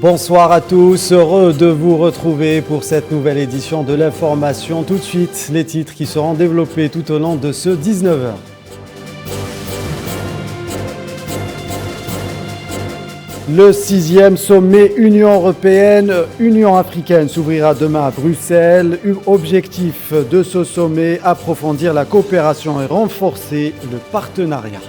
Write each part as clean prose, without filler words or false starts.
Bonsoir à tous, heureux de vous retrouver pour cette nouvelle édition de l'information. Tout de suite, les titres qui seront développés tout au long de ce 19h. Le 6e sommet Union européenne-Union africaine s'ouvrira demain à Bruxelles. Objectif de ce sommet, approfondir la coopération et renforcer le partenariat.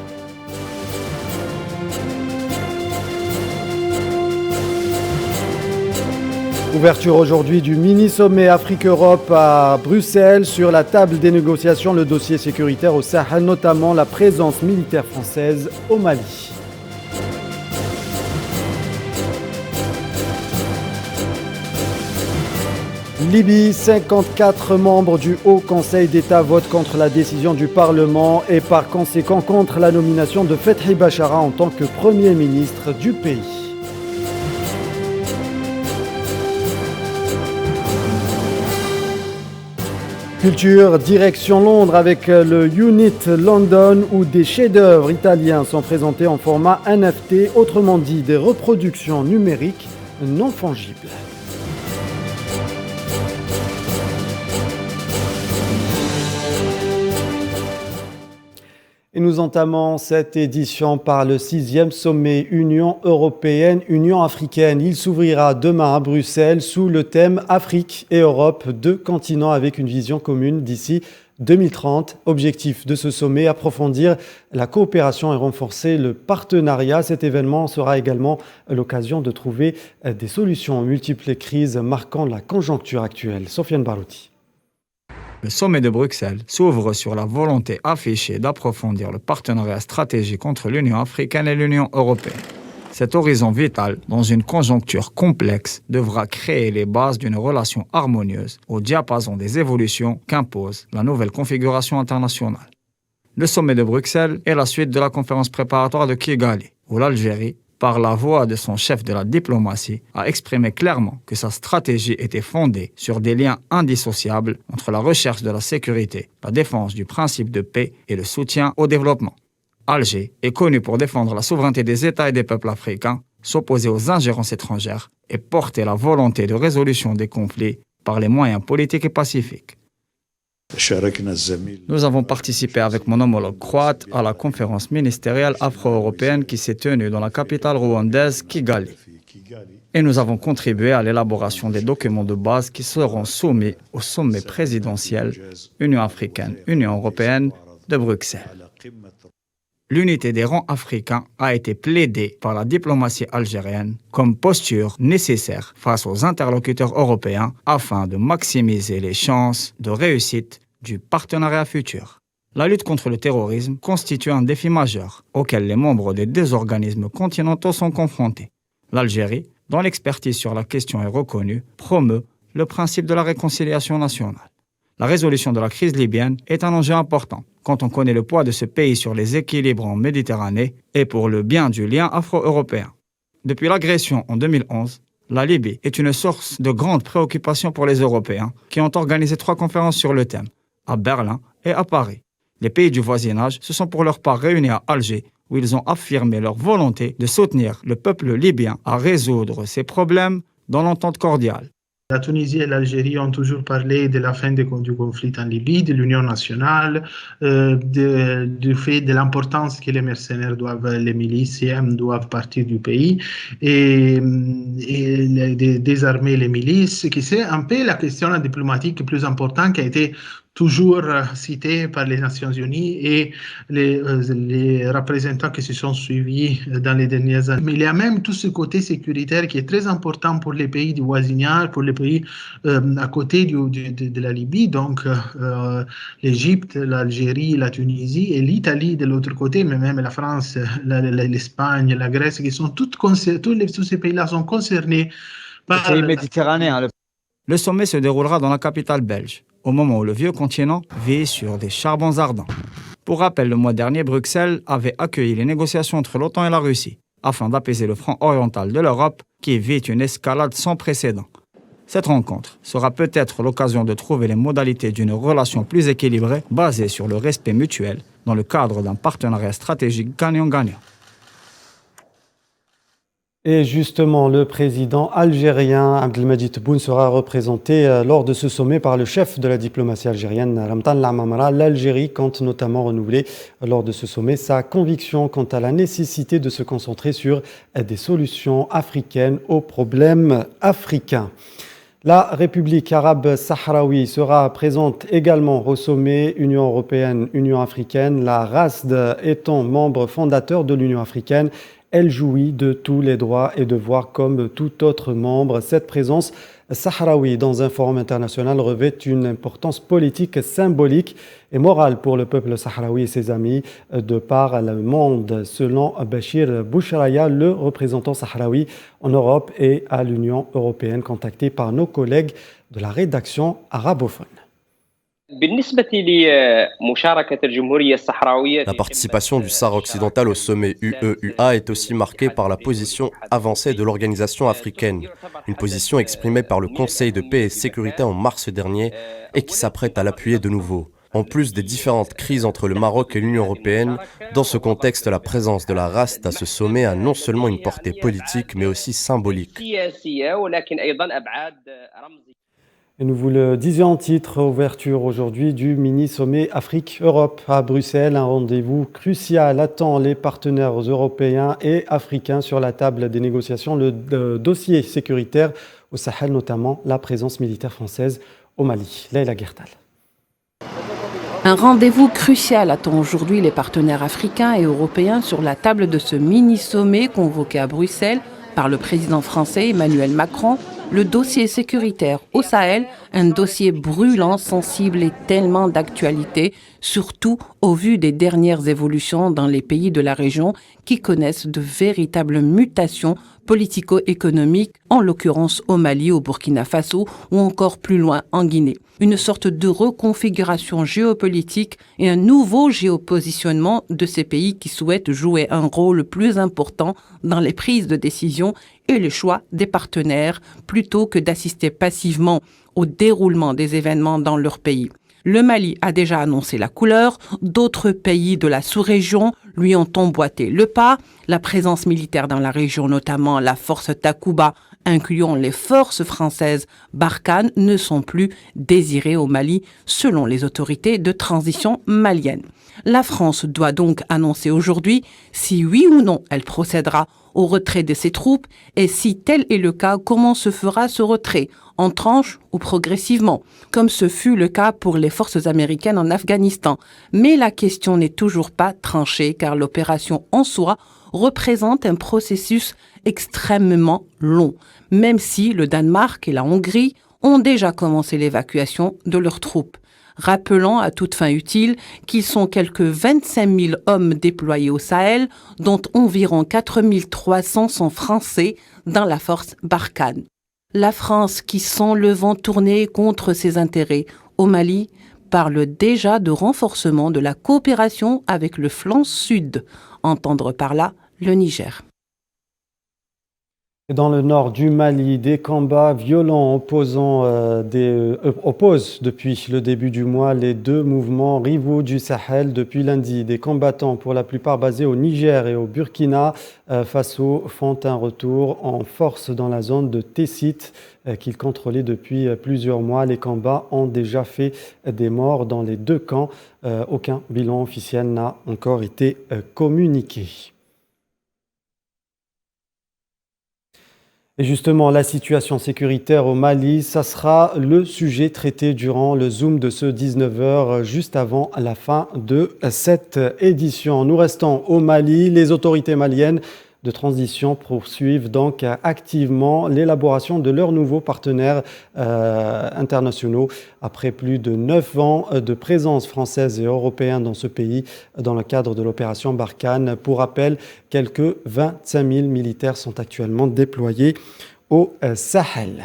Ouverture aujourd'hui du mini-sommet Afrique-Europe à Bruxelles. Sur la table des négociations, le dossier sécuritaire au Sahel, notamment la présence militaire française au Mali. Libye, 54 membres du Haut Conseil d'État votent contre la décision du Parlement et par conséquent contre la nomination de Fethi Bachara en tant que Premier ministre du pays. Culture, direction Londres avec le Unit London où des chefs-d'œuvre italiens sont présentés en format NFT, autrement dit des reproductions numériques non fongibles. Et nous entamons cette édition par le 6e sommet Union européenne-Union africaine. Il s'ouvrira demain à Bruxelles sous le thème Afrique et Europe, deux continents avec une vision commune d'ici 2030. Objectif de ce sommet, approfondir la coopération et renforcer le partenariat. Cet événement sera également l'occasion de trouver des solutions aux multiples crises marquant la conjoncture actuelle. Sofiane Barouti. Le sommet de Bruxelles s'ouvre sur la volonté affichée d'approfondir le partenariat stratégique entre l'Union africaine et l'Union européenne. Cet horizon vital, dans une conjoncture complexe, devra créer les bases d'une relation harmonieuse au diapason des évolutions qu'impose la nouvelle configuration internationale. Le sommet de Bruxelles est la suite de la conférence préparatoire de Kigali, où l'Algérie, par la voix de son chef de la diplomatie, a exprimé clairement que sa stratégie était fondée sur des liens indissociables entre la recherche de la sécurité, la défense du principe de paix et le soutien au développement. Alger est connu pour défendre la souveraineté des États et des peuples africains, s'opposer aux ingérences étrangères et porter la volonté de résolution des conflits par les moyens politiques et pacifiques. Nous avons participé avec mon homologue croate à la conférence ministérielle afro-européenne qui s'est tenue dans la capitale rwandaise Kigali. Et nous avons contribué à l'élaboration des documents de base qui seront soumis au sommet présidentiel Union africaine-Union européenne de Bruxelles. L'unité des rangs africains a été plaidée par la diplomatie algérienne comme posture nécessaire face aux interlocuteurs européens afin de maximiser les chances de réussite du partenariat futur. La lutte contre le terrorisme constitue un défi majeur auquel les membres des deux organismes continentaux sont confrontés. L'Algérie, dont l'expertise sur la question est reconnue, promeut le principe de la réconciliation nationale. La résolution de la crise libyenne est un enjeu important quand on connaît le poids de ce pays sur les équilibres en Méditerranée et pour le bien du lien afro-européen. Depuis l'agression en 2011, la Libye est une source de grande préoccupation pour les Européens qui ont organisé 3 conférences sur le thème, à Berlin et à Paris. Les pays du voisinage se sont pour leur part réunis à Alger où ils ont affirmé leur volonté de soutenir le peuple libyen à résoudre ses problèmes dans l'entente cordiale. La Tunisie et l'Algérie ont toujours parlé de la fin du conflit en Libye, de l'union nationale, du fait de l'importance que les mercenaires les miliciens doivent partir du pays et désarmer les milices, qui c'est un peu la question diplomatique plus importante qui a été toujours cité par les Nations Unies et les représentants qui se sont suivis dans les dernières années. Mais il y a même tout ce côté sécuritaire qui est très important pour les pays du voisinage, pour les pays à côté de la Libye, donc l'Égypte, l'Algérie, la Tunisie et l'Italie de l'autre côté, mais même la France, l'Espagne, la Grèce, qui sont tous ces pays-là sont concernés par... Les pays méditerranéens. Le sommet se déroulera dans la capitale belge, au moment où le vieux continent vit sur des charbons ardents. Pour rappel, le mois dernier, Bruxelles avait accueilli les négociations entre l'OTAN et la Russie, afin d'apaiser le front oriental de l'Europe qui vit une escalade sans précédent. Cette rencontre sera peut-être l'occasion de trouver les modalités d'une relation plus équilibrée, basée sur le respect mutuel, dans le cadre d'un partenariat stratégique gagnant-gagnant. Et justement, le président algérien Abdelmadjid Tebboune sera représenté lors de ce sommet par le chef de la diplomatie algérienne, Ramtan Lamamra. L'Algérie compte notamment renouveler lors de ce sommet sa conviction quant à la nécessité de se concentrer sur des solutions africaines aux problèmes africains. La République arabe sahraoui sera présente également au sommet Union européenne-Union africaine. La RASD étant membre fondateur de l'Union africaine, elle jouit de tous les droits et devoirs comme tout autre membre. Cette présence sahraoui dans un forum international revêt une importance politique, symbolique et morale pour le peuple sahraoui et ses amis de par le monde, selon Bachir Bouchraya, le représentant sahraoui en Europe et à l'Union européenne, contacté par nos collègues de la rédaction arabophone. La participation du Sahara occidental au sommet UE-UA est aussi marquée par la position avancée de l'organisation africaine, une position exprimée par le Conseil de paix et sécurité en mars dernier et qui s'apprête à l'appuyer de nouveau. En plus des différentes crises entre le Maroc et l'Union européenne, dans ce contexte, la présence de la RASD à ce sommet a non seulement une portée politique mais aussi symbolique. Et nous vous le disions en titre, ouverture aujourd'hui du mini-sommet Afrique-Europe à Bruxelles. Un rendez-vous crucial attend les partenaires européens et africains sur la table des négociations. Le dossier sécuritaire au Sahel, notamment la présence militaire française au Mali. Leïla Gertal. Un rendez-vous crucial attend aujourd'hui les partenaires africains et européens sur la table de ce mini-sommet convoqué à Bruxelles par le président français Emmanuel Macron. Le dossier sécuritaire au Sahel, un dossier brûlant, sensible et tellement d'actualité, surtout au vu des dernières évolutions dans les pays de la région qui connaissent de véritables mutations politico-économiques, en l'occurrence au Mali, au Burkina Faso ou encore plus loin en Guinée. Une sorte de reconfiguration géopolitique et un nouveau géopositionnement de ces pays qui souhaitent jouer un rôle plus important dans les prises de décision et le choix des partenaires plutôt que d'assister passivement au déroulement des événements dans leur pays. Le Mali a déjà annoncé la couleur, d'autres pays de la sous-région lui ont emboîté le pas. La présence militaire dans la région, notamment la force Takuba, incluant les forces françaises Barkhane, ne sont plus désirées au Mali, selon les autorités de transition maliennes. La France doit donc annoncer aujourd'hui si oui ou non elle procédera au retrait de ses troupes et si tel est le cas, comment se fera ce retrait, en tranches ou progressivement, comme ce fut le cas pour les forces américaines en Afghanistan. Mais la question n'est toujours pas tranchée car l'opération en soi représente un processus extrêmement long, même si le Danemark et la Hongrie ont déjà commencé l'évacuation de leurs troupes. Rappelons à toute fin utile qu'ils sont quelques 25 000 hommes déployés au Sahel, dont environ 4 300 sont français dans la force Barkhane. La France, qui sent le vent tourner contre ses intérêts au Mali, parle déjà de renforcement de la coopération avec le flanc sud, entendre par là le Niger. Dans le nord du Mali, des combats violents opposent depuis le début du mois les deux mouvements rivaux du Sahel. Depuis lundi, des combattants, pour la plupart basés au Niger et au Burkina Faso, font un retour en force dans la zone de Tessit qu'ils contrôlaient depuis plusieurs mois. Les combats ont déjà fait des morts dans les deux camps. Aucun bilan officiel n'a encore été communiqué. Et justement, la situation sécuritaire au Mali, ça sera le sujet traité durant le Zoom de ce 19h, juste avant la fin de cette édition. Nous restons au Mali. Les autorités maliennes de transition poursuivent donc activement l'élaboration de leurs nouveaux partenaires internationaux après plus de 9 ans de présence française et européenne dans ce pays dans le cadre de l'opération Barkhane. Pour rappel, quelques 25 000 militaires sont actuellement déployés au Sahel.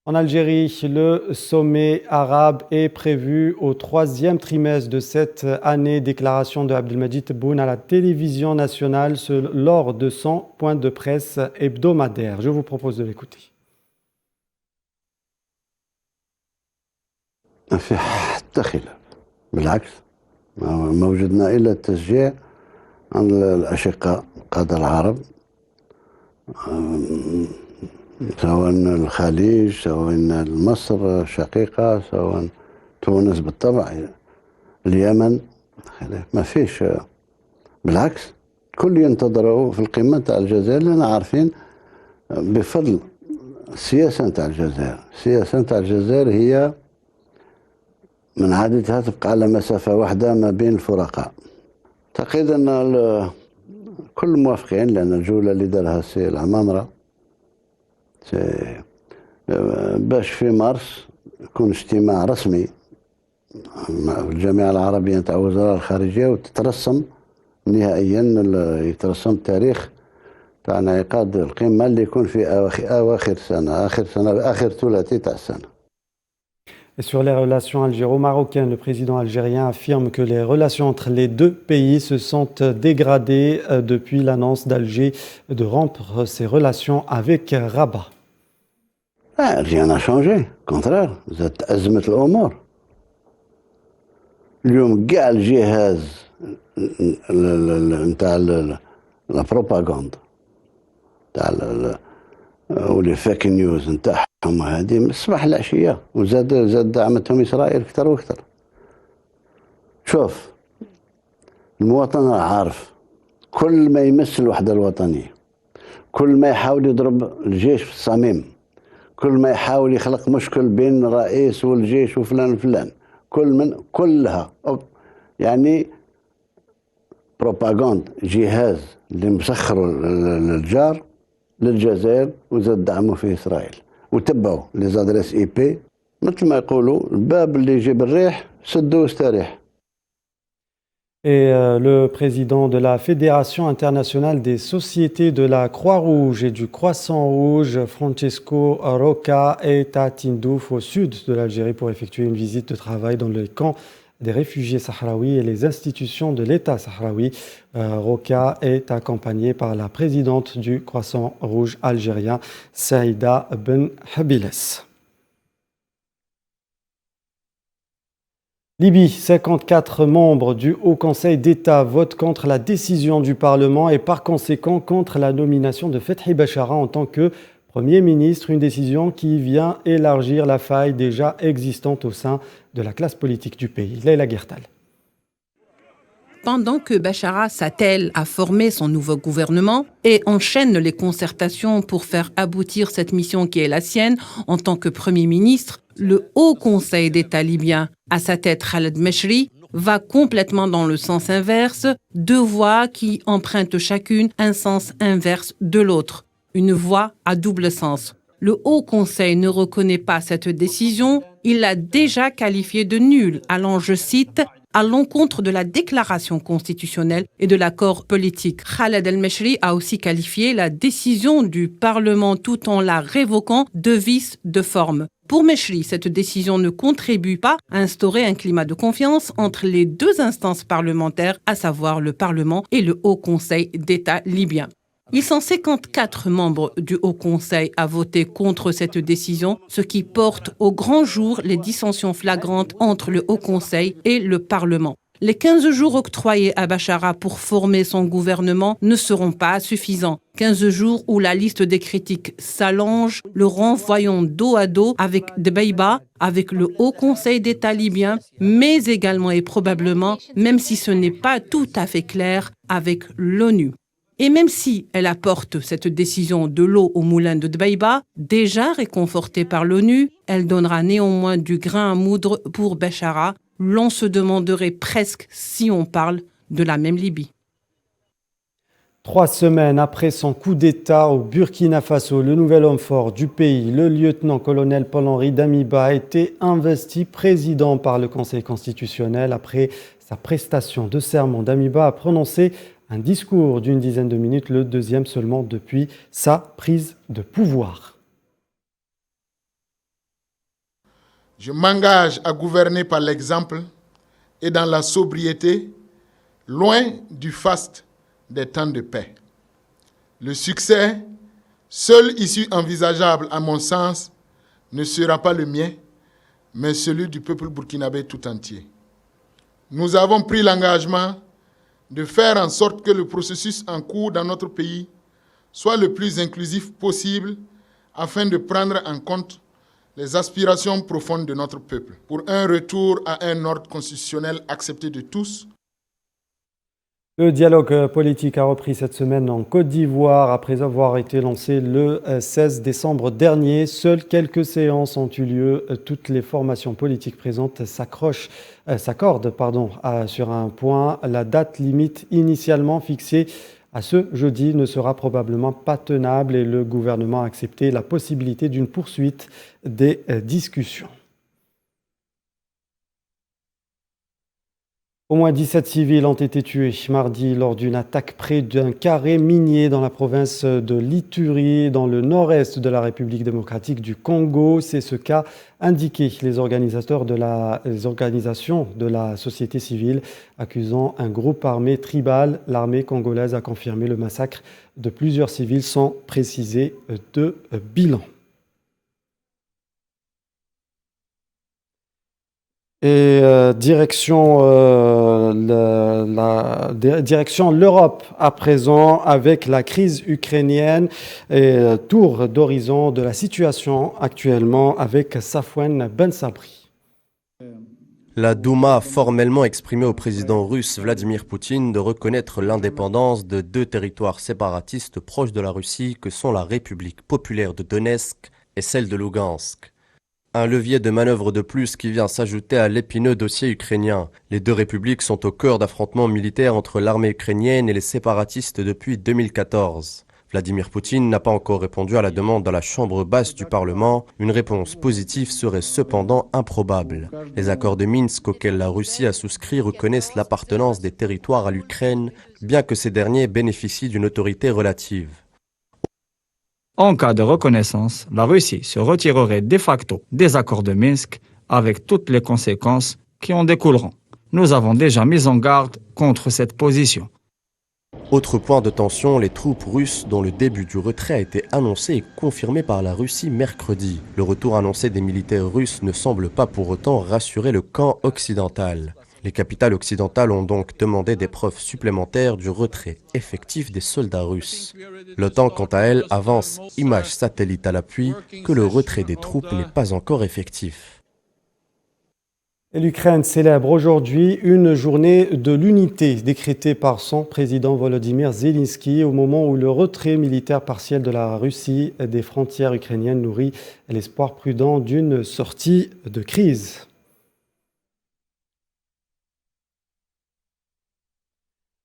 En Algérie, le sommet arabe est prévu au 3e trimestre de cette année. Déclaration de Abdelmadjid Tebboune à la télévision nationale lors de son point de presse hebdomadaire. Je vous propose de l'écouter. في حتى خلاف بالعكس ما وجدنا إلا التشجيع عند الأشقاء قادة العرب سواء الخليج سواء مصر شقيقة سواء تونس بالطبع اليمن ما فيش بالعكس كل ينتظروا في القمة تاع الجزائر لأن عارفين بفضل السياسة تاع الجزائر السياسة تاع الجزائر هي من عادتها تبقى على مسافة واحدة ما بين الفرقاء أعتقد أن كل موافقين لأن الجولة اللي دارها السي العمامرة باش في مارس يكون اجتماع رسمي في الجامعة العربية تاع وزراء الخارجية وتترسم نهائيا يترسم التاريخ تاع انعقاد القمة اللي يكون في آخر ثلاثي تاع السنة. Et sur les relations algéro-marocaines, le président algérien affirme que les relations entre les deux pays se sont dégradées depuis l'annonce d'Alger de rompre ses relations avec Rabat. Rien n'a changé, au contraire, زادت أزمة الأمور. اليوم كاع الجهاز نتاع لا بروباغندا تاع ولي فيك نيوز نتاعهم هذه من الصباح للعشيه وزاد دعمتهم اسرائيل اكثر واكثر. شوف المواطن عارف كل ما يمس الوحده الوطنيه كل ما يحاول يضرب الجيش في الصميم كل ما يحاول يخلق مشكل بين الرئيس والجيش وفلان فلان كلها يعني بروباغندا جهاز اللي مسخروا للجار للجزائر وزاد دعموا فيه إسرائيل وتبعوا لي زادريس اي بي مثل ما يقولوا الباب اللي يجيب الريح سدوا واستريح. Et le président de la Fédération internationale des sociétés de la Croix-Rouge et du Croissant-Rouge, Francesco Roca, est à Tindouf, au sud de l'Algérie, pour effectuer une visite de travail dans le camp des réfugiés sahraouis et les institutions de l'État sahraoui. Roca est accompagné par la présidente du Croissant-Rouge algérien, Saïda Ben Habiles. Libye, 54 membres du Haut Conseil d'État votent contre la décision du Parlement et par conséquent contre la nomination de Fethi Bachara en tant que Premier ministre, une décision qui vient élargir la faille déjà existante au sein de la classe politique du pays. Leïla Guertal. Pendant que Bachara s'attelle à former son nouveau gouvernement et enchaîne les concertations pour faire aboutir cette mission qui est la sienne en tant que Premier ministre, le Haut Conseil d'État libyen, à sa tête Khaled Meshri, va complètement dans le sens inverse, deux voix qui empruntent chacune un sens inverse de l'autre, une voix à double sens. Le Haut Conseil ne reconnaît pas cette décision, il l'a déjà qualifiée de nulle, allant, je cite, à l'encontre de la déclaration constitutionnelle et de l'accord politique. Khaled El-Meshri a aussi qualifié la décision du Parlement tout en la révoquant de vice de forme. Pour Meshri, cette décision ne contribue pas à instaurer un climat de confiance entre les deux instances parlementaires, à savoir le Parlement et le Haut Conseil d'État libyen. Ils sont 54 membres du Haut Conseil à voter contre cette décision, ce qui porte au grand jour les dissensions flagrantes entre le Haut Conseil et le Parlement. Les 15 jours octroyés à Bachara pour former son gouvernement ne seront pas suffisants. 15 jours où la liste des critiques s'allonge, le renvoyant dos à dos avec Dbeibah, avec le Haut Conseil d'État libyen, mais également et probablement, même si ce n'est pas tout à fait clair, avec l'ONU. Et même si elle apporte cette décision de l'eau au moulin de Dbeibah, déjà réconfortée par l'ONU, elle donnera néanmoins du grain à moudre pour Bachara. L'on se demanderait presque si on parle de la même Libye. 3 semaines après son coup d'État au Burkina Faso, le nouvel homme fort du pays, le lieutenant-colonel Paul-Henri Damiba, a été investi président par le Conseil constitutionnel. Après sa prestation de serment, Damiba a prononcé un discours d'une dizaine de minutes, le deuxième seulement depuis sa prise de pouvoir. Je m'engage à gouverner par l'exemple et dans la sobriété, loin du faste des temps de paix. Le succès, seule issue envisageable à mon sens, ne sera pas le mien, mais celui du peuple burkinabé tout entier. Nous avons pris l'engagement de faire en sorte que le processus en cours dans notre pays soit le plus inclusif possible afin de prendre en compte les aspirations profondes de notre peuple pour un retour à un ordre constitutionnel accepté de tous. Le dialogue politique a repris cette semaine en Côte d'Ivoire après avoir été lancé le 16 décembre dernier. Seules quelques séances ont eu lieu. Toutes les formations politiques présentes s'accordent sur un point. La date limite initialement fixée à ce jeudi ne sera probablement pas tenable et le gouvernement a accepté la possibilité d'une poursuite des discussions. Au moins 17 civils ont été tués mardi lors d'une attaque près d'un carré minier dans la province de l'Ituri, dans le nord-est de la République démocratique du Congo. C'est ce qu'a indiqué les organisations de la société civile, accusant un groupe armé tribal. L'armée congolaise a confirmé le massacre de plusieurs civils sans préciser de bilan. Et direction l'Europe à présent avec la crise ukrainienne et tour d'horizon de la situation actuellement avec Safwan Ben Sabri. La Douma a formellement exprimé au président russe Vladimir Poutine de reconnaître l'indépendance de deux territoires séparatistes proches de la Russie que sont la République populaire de Donetsk et celle de Lugansk. Un levier de manœuvre de plus qui vient s'ajouter à l'épineux dossier ukrainien. Les deux républiques sont au cœur d'affrontements militaires entre l'armée ukrainienne et les séparatistes depuis 2014. Vladimir Poutine n'a pas encore répondu à la demande dans la chambre basse du Parlement. Une réponse positive serait cependant improbable. Les accords de Minsk auxquels la Russie a souscrit reconnaissent l'appartenance des territoires à l'Ukraine, bien que ces derniers bénéficient d'une autorité relative. En cas de reconnaissance, la Russie se retirerait de facto des accords de Minsk avec toutes les conséquences qui en découleront. Nous avons déjà mis en garde contre cette position. Autre point de tension, les troupes russes dont le début du retrait a été annoncé et confirmé par la Russie mercredi. Le retour annoncé des militaires russes ne semble pas pour autant rassurer le camp occidental. Les capitales occidentales ont donc demandé des preuves supplémentaires du retrait effectif des soldats russes. L'OTAN, quant à elle, avance, images satellites à l'appui, que le retrait des troupes n'est pas encore effectif. Et l'Ukraine célèbre aujourd'hui une journée de l'unité décrétée par son président Volodymyr Zelensky au moment où le retrait militaire partiel de la Russie des frontières ukrainiennes nourrit l'espoir prudent d'une sortie de crise.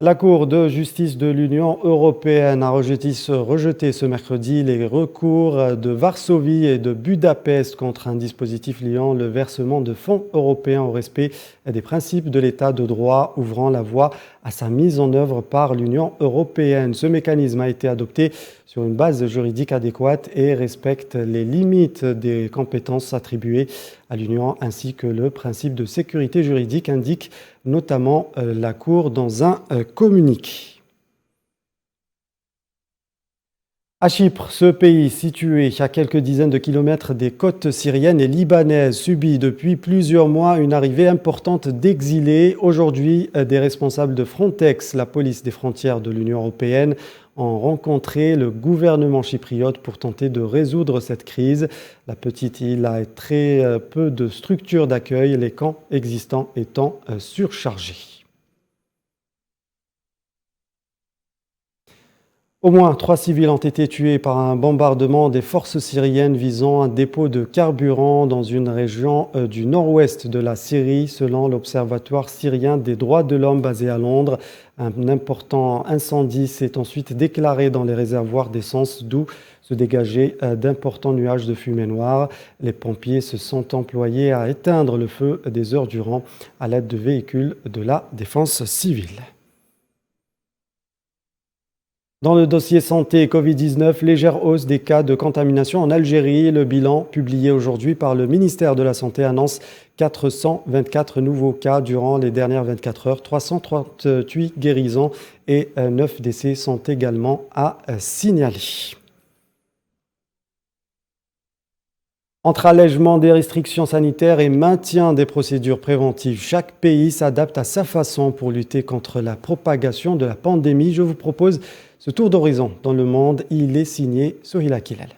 La Cour de justice de l'Union européenne a rejeté ce mercredi les recours de Varsovie et de Budapest contre un dispositif liant le versement de fonds européens au respect des principes de l'État de droit, ouvrant la voie à sa mise en œuvre par l'Union européenne. Ce mécanisme a été adopté sur une base juridique adéquate et respecte les limites des compétences attribuées à l'Union ainsi que le principe de sécurité juridique, indique notamment la Cour dans un communiqué. À Chypre, ce pays situé à quelques dizaines de kilomètres des côtes syriennes et libanaises subit depuis plusieurs mois une arrivée importante d'exilés. Aujourd'hui, des responsables de Frontex, la police des frontières de l'Union européenne, ont rencontré le gouvernement chypriote pour tenter de résoudre cette crise. La petite île a très peu de structures d'accueil, les camps existants étant surchargés. Au moins 3 civils ont été tués par un bombardement des forces syriennes visant un dépôt de carburant dans une région du nord-ouest de la Syrie, selon l'Observatoire syrien des droits de l'homme basé à Londres. Un important incendie s'est ensuite déclaré dans les réservoirs d'essence, d'où se dégageaient d'importants nuages de fumée noire. Les pompiers se sont employés à éteindre le feu des heures durant à l'aide de véhicules de la défense civile. Dans le dossier santé Covid-19, légère hausse des cas de contamination en Algérie. Le bilan publié aujourd'hui par le ministère de la Santé annonce 424 nouveaux cas durant les dernières 24 heures. 338 guérisons et 9 décès sont également à signaler. Entre allègement des restrictions sanitaires et maintien des procédures préventives, chaque pays s'adapte à sa façon pour lutter contre la propagation de la pandémie. Je vous propose ce tour d'horizon dans le monde. Il est signé Sohila Kilal.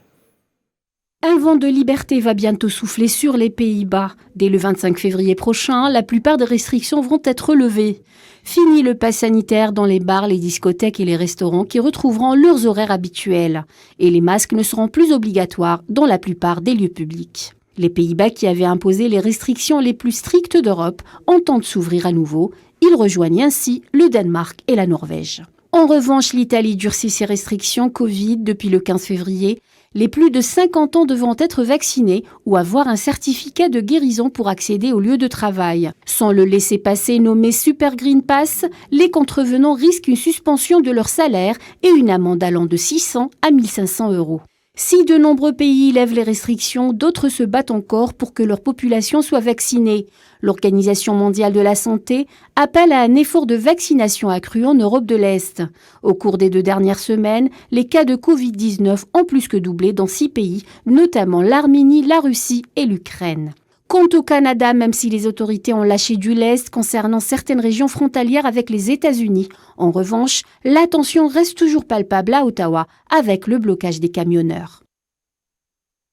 Un vent de liberté va bientôt souffler sur les Pays-Bas. Dès le 25 février prochain, la plupart des restrictions vont être levées. Fini le pass sanitaire dans les bars, les discothèques et les restaurants qui retrouveront leurs horaires habituels. Et les masques ne seront plus obligatoires dans la plupart des lieux publics. Les Pays-Bas, qui avaient imposé les restrictions les plus strictes d'Europe, entendent s'ouvrir à nouveau. Ils rejoignent ainsi le Danemark et la Norvège. En revanche, l'Italie durcit ses restrictions Covid depuis le 15 février. Les plus de 50 ans devront être vaccinés ou avoir un certificat de guérison pour accéder au lieu de travail. Sans le laissez-passer nommé Super Green Pass, les contrevenants risquent une suspension de leur salaire et une amende allant de 600 à 1 500 €. Si de nombreux pays lèvent les restrictions, d'autres se battent encore pour que leur population soit vaccinée. L'Organisation mondiale de la santé appelle à un effort de vaccination accru en Europe de l'Est. Au cours des 2 dernières semaines, les cas de Covid-19 ont plus que doublé dans 6 pays, notamment l'Arménie, la Russie et l'Ukraine. Quant au Canada, même si les autorités ont lâché du lest concernant certaines régions frontalières avec les États-Unis, en revanche, la tension reste toujours palpable à Ottawa avec le blocage des camionneurs.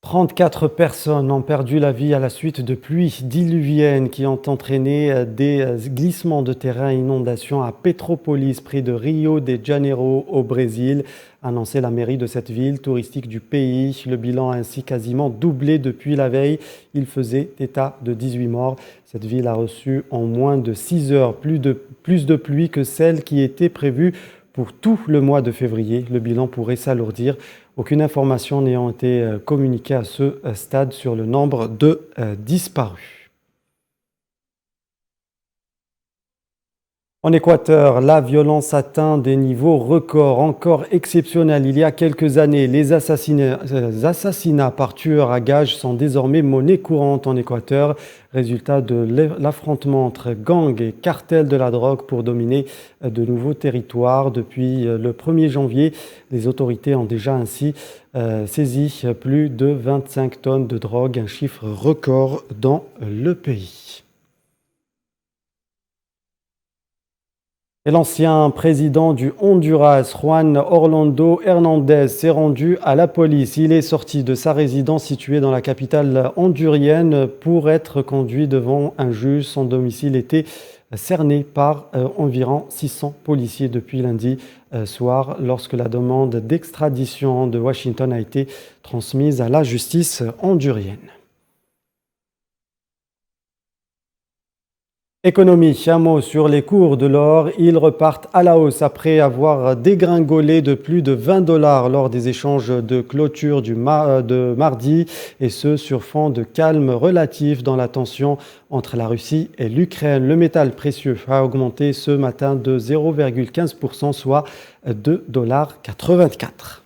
34 personnes ont perdu la vie à la suite de pluies diluviennes qui ont entraîné des glissements de terrain et inondations à Petrópolis, près de Rio de Janeiro, au Brésil, a annoncé la mairie de cette ville touristique du pays. Le bilan a ainsi quasiment doublé depuis la veille. Il faisait état de 18 morts. Cette ville a reçu en moins de 6 heures plus de pluie que celle qui était prévue pour tout le mois de février. Le bilan pourrait s'alourdir. Aucune information n'ayant été communiquée à ce stade sur le nombre de disparus. En Équateur, la violence atteint des niveaux records, encore exceptionnels. Il y a quelques années, les assassinats par tueurs à gages sont désormais monnaie courante en Équateur. Résultat de l'affrontement entre gangs et cartels de la drogue pour dominer de nouveaux territoires. Depuis le 1er janvier, les autorités ont déjà ainsi saisi plus de 25 tonnes de drogue, un chiffre record dans le pays. Et l'ancien président du Honduras, Juan Orlando Hernández, s'est rendu à la police. Il est sorti de sa résidence située dans la capitale hondurienne pour être conduit devant un juge. Son domicile était cerné par environ 600 policiers depuis lundi soir, lorsque la demande d'extradition de Washington a été transmise à la justice hondurienne. Économie, un mot sur les cours de l'or. Ils repartent à la hausse après avoir dégringolé de plus de 20 $ lors des échanges de clôture de mardi, et ce sur fond de calme relatif dans la tension entre la Russie et l'Ukraine. Le métal précieux a augmenté ce matin de 0,15%, soit $2,84.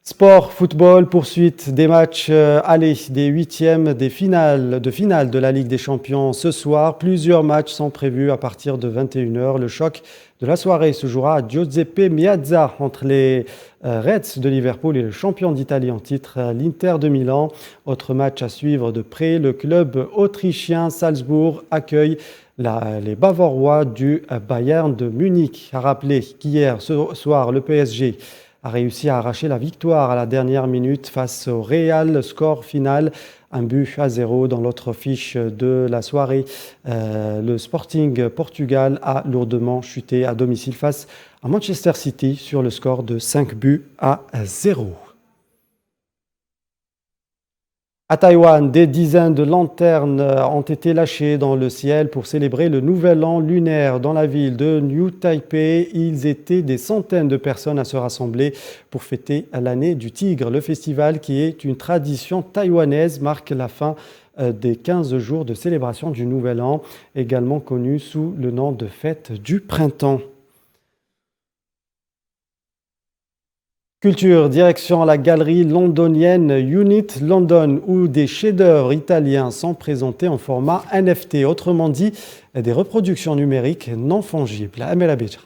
Sport, football, poursuite des matchs allés des huitièmes de finale de la Ligue des Champions ce soir. Plusieurs matchs sont prévus à partir de 21h. Le choc de la soirée se jouera à Giuseppe Meazza entre les Reds de Liverpool et le champion d'Italie en titre, l'Inter de Milan. Autre match à suivre de près, le club autrichien Salzbourg accueille les Bavarois du Bayern de Munich. A rappeler qu'hier soir, le PSG a réussi à arracher la victoire à la dernière minute face au Real. Score final, 1-0 dans l'autre fiche de la soirée. Le Sporting Portugal a lourdement chuté à domicile face à Manchester City sur le score de 5-0. À Taïwan, des dizaines de lanternes ont été lâchées dans le ciel pour célébrer le nouvel an lunaire dans la ville de New Taipei. Ils étaient des centaines de personnes à se rassembler pour fêter l'année du tigre. Le festival, qui est une tradition taïwanaise, marque la fin des 15 jours de célébration du nouvel an, également connu sous le nom de fête du printemps. Culture, direction la galerie londonienne Unit London, où des chefs-d'œuvre italiens sont présentés en format NFT, autrement dit des reproductions numériques non fongibles. Amel Abidja.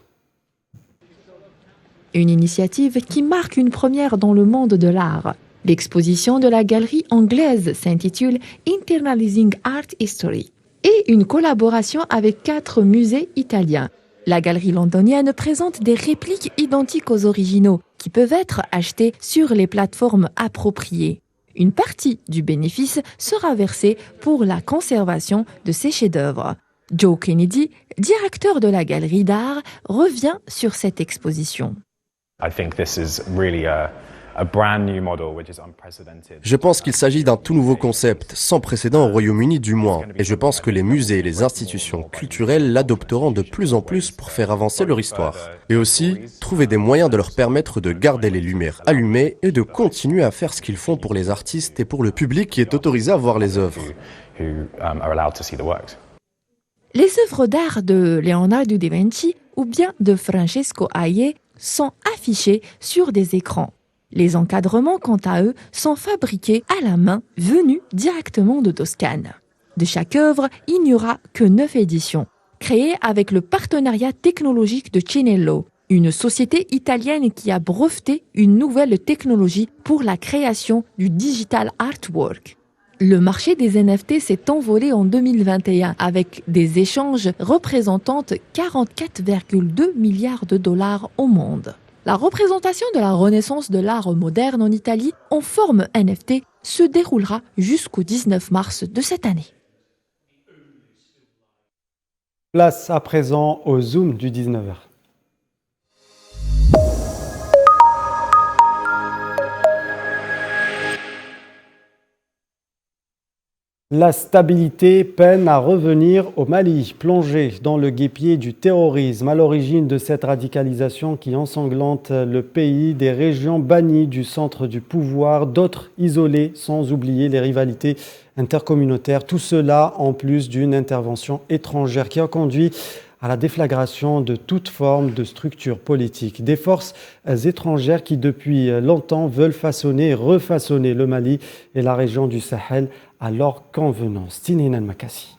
Une initiative qui marque une première dans le monde de l'art. L'exposition de la galerie anglaise s'intitule Internalizing Art History et une collaboration avec 4 musées italiens. La galerie londonienne présente des répliques identiques aux originaux qui peuvent être achetées sur les plateformes appropriées. Une partie du bénéfice sera versée pour la conservation de ces chefs-d'œuvre. Joe Kennedy, directeur de la galerie d'art, revient sur cette exposition. Je pense qu'il s'agit d'un tout nouveau concept, sans précédent au Royaume-Uni du moins, et je pense que les musées et les institutions culturelles l'adopteront de plus en plus pour faire avancer leur histoire. Et aussi, trouver des moyens de leur permettre de garder les lumières allumées et de continuer à faire ce qu'ils font pour les artistes et pour le public qui est autorisé à voir les œuvres. Les œuvres d'art de Leonardo da Vinci ou bien de Francesco Haie sont affichées sur des écrans. Les encadrements, quant à eux, sont fabriqués à la main, venus directement de Toscane. De chaque œuvre, il n'y aura que 9 éditions, créées avec le partenariat technologique de Cinello, une société italienne qui a breveté une nouvelle technologie pour la création du digital artwork. Le marché des NFT s'est envolé en 2021 avec des échanges représentant 44,2 milliards de dollars au monde. La représentation de la renaissance de l'art moderne en Italie en forme NFT se déroulera jusqu'au 19 mars de cette année. Place à présent au Zoom du 19h. La stabilité peine à revenir au Mali, plongé dans le guêpier du terrorisme. À l'origine de cette radicalisation qui ensanglante le pays, des régions bannies du centre du pouvoir, d'autres isolées, sans oublier les rivalités intercommunautaires. Tout cela en plus d'une intervention étrangère qui a conduit à la déflagration de toute forme de structure politique. Des forces étrangères qui depuis longtemps veulent façonner et refaçonner le Mali et la région du Sahel à leur convenance. Tinine Makassi.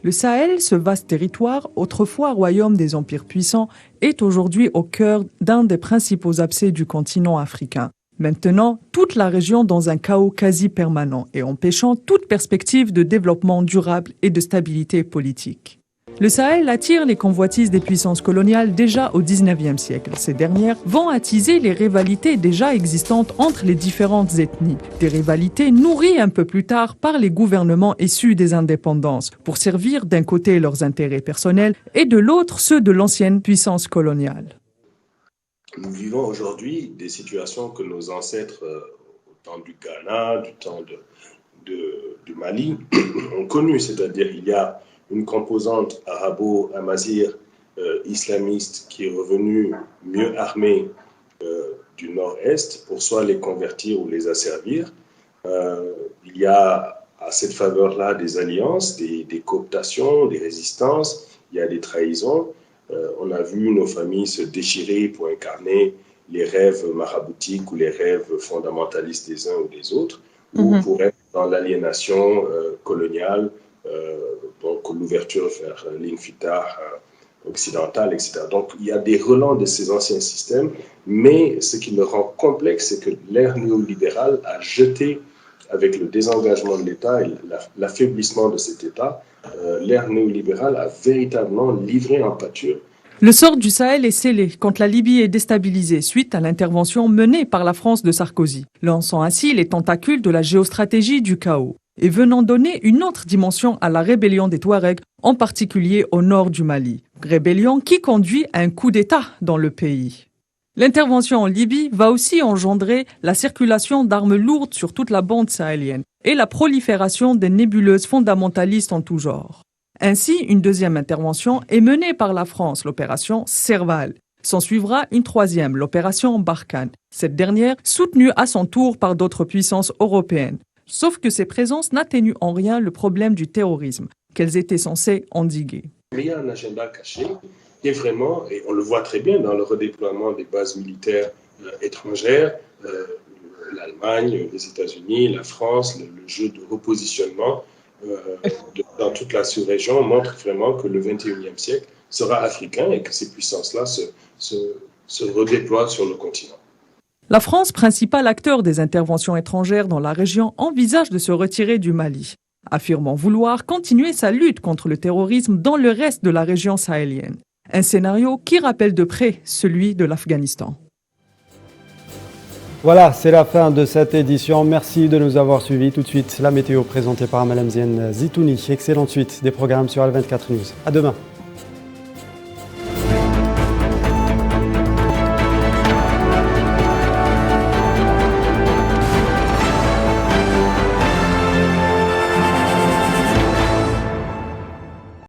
Le Sahel, ce vaste territoire, autrefois royaume des empires puissants, est aujourd'hui au cœur d'un des principaux abcès du continent africain. Maintenant, toute la région dans un chaos quasi permanent et empêchant toute perspective de développement durable et de stabilité politique. Le Sahel attire les convoitises des puissances coloniales déjà au XIXe siècle. Ces dernières vont attiser les rivalités déjà existantes entre les différentes ethnies. Des rivalités nourries un peu plus tard par les gouvernements issus des indépendances pour servir d'un côté leurs intérêts personnels et de l'autre ceux de l'ancienne puissance coloniale. Nous vivons aujourd'hui des situations que nos ancêtres, au temps du Ghana, du temps du Mali, ont connues. C'est-à-dire il y a une composante arabo-amazigh islamiste qui est revenue mieux armée du nord-est pour soit les convertir ou les asservir. Il y a à cette faveur-là des alliances, des cooptations, des résistances, il y a des trahisons. On a vu nos familles se déchirer pour incarner les rêves maraboutiques ou les rêves fondamentalistes des uns ou des autres, ou pour être dans l'aliénation coloniale, donc l'ouverture vers l'infitah occidentale, etc. Donc il y a des relents de ces anciens systèmes, mais ce qui le rend complexe, c'est que l'ère néolibérale a jeté, avec le désengagement de l'État et l'affaiblissement de cet État, l'ère néolibérale a véritablement livré en pâture. Le sort du Sahel est scellé quand la Libye est déstabilisée suite à l'intervention menée par la France de Sarkozy, lançant ainsi les tentacules de la géostratégie du chaos et venant donner une autre dimension à la rébellion des Touaregs, en particulier au nord du Mali. Rébellion qui conduit à un coup d'État dans le pays. L'intervention en Libye va aussi engendrer la circulation d'armes lourdes sur toute la bande sahélienne et la prolifération des nébuleuses fondamentalistes en tout genre. Ainsi, une deuxième intervention est menée par la France, l'opération Serval. S'en suivra une troisième, l'opération Barkhane. Cette dernière soutenue à son tour par d'autres puissances européennes. Sauf que ces présences n'atténuent en rien le problème du terrorisme qu'elles étaient censées endiguer. Il y a un agenda caché qui est vraiment, et on le voit très bien dans le redéploiement des bases militaires étrangères, l'Allemagne, les États-Unis, la France, le jeu de repositionnement dans toute la sous-région montre vraiment que le XXIe siècle sera africain et que ces puissances-là se se redéploie sur le continent. La France, principal acteur des interventions étrangères dans la région, envisage de se retirer du Mali, affirmant vouloir continuer sa lutte contre le terrorisme dans le reste de la région sahélienne. Un scénario qui rappelle de près celui de l'Afghanistan. Voilà, c'est la fin de cette édition. Merci de nous avoir suivis. Tout de suite, la météo présentée par Madame Zienne Zitouni. Excellente suite des programmes sur Al24 News. À demain.